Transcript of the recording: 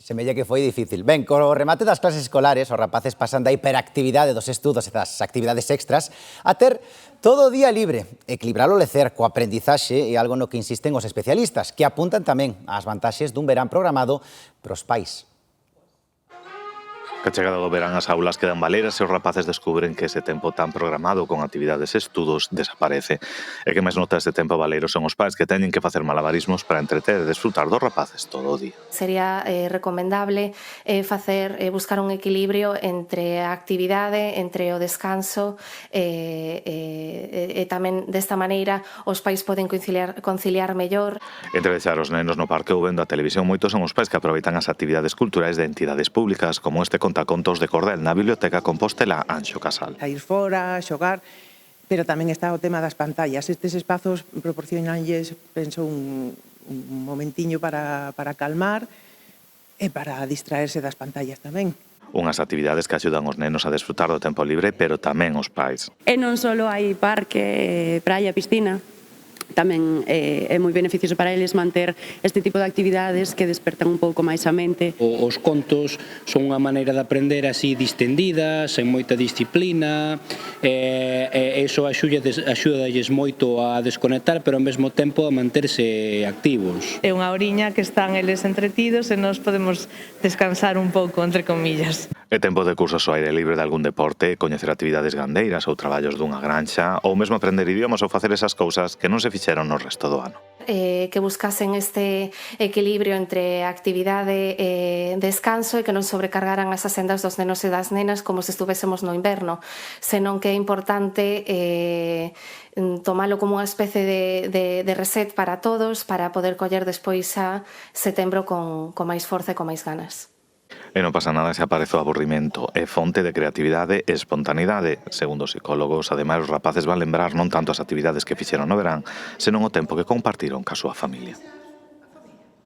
Semella que foi difícil. Ben, co remate das clases escolares, os rapaces pasan da hiperactividade dos estudos e das actividades extras a ter todo o día libre. Equilibrar o lecer coa aprendizaxe é algo no que insisten os especialistas, que apuntan tamén ás vantaxes dun verán programado pros pais. Que a chegada do verán as aulas quedan baleras e os rapaces descubren que ese tempo tan programado con actividades e estudos desaparece. E que máis nota este tempo baleiro son os pais que teñen que facer malabarismos para entreter e desfrutar dos rapaces todo o día. Sería recomendable buscar un equilibrio entre a actividade, entre o descanso e tamén desta maneira os pais poden conciliar mellor. Entre deixar os nenos no parque ou vendo a televisión, moitos son os pais que aproveitan as actividades culturais de entidades públicas, como este contacontos de Cordel na Biblioteca Compostela Anxo Casal. A ir fora, a xogar, pero tamén está o tema das pantallas. Estes espazos proporcionanlles, penso, un momentiño para calmar e para distraerse das pantallas tamén. Unhas actividades que axudan os nenos a desfrutar do tempo libre, pero tamén os pais. E non só hai parque, praia, piscina, tamén é moi beneficioso para eles manter este tipo de actividades que despertan un pouco máis a mente. Os contos son unha maneira de aprender así distendida, sen moita disciplina, e iso axúdalles moito a desconectar, pero ao mesmo tempo a manterse activos. É unha horiña que están eles entretidos e nós podemos descansar un pouco, entre comillas. É tempo de cursos ao aire libre de algún deporte, coñecer actividades gandeiras ou traballos dunha granxa, ou mesmo aprender idiomas ou facer esas cousas que non se fixeron no resto do ano. Que buscasen este equilibrio entre actividade e descanso e que non sobrecargaran as asendas dos nenos e das nenas como se estuvésemos no inverno, senón que é importante tomalo como unha especie de reset para todos para poder coller despois a setembro con máis forza e con máis ganas. E non pasa nada se aparece o aburrimento, é fonte de creatividade e espontaneidade. Segundo os psicólogos, ademais, os rapaces van lembrar non tanto as actividades que fixeron no verán, senón o tempo que compartiron ca súa familia.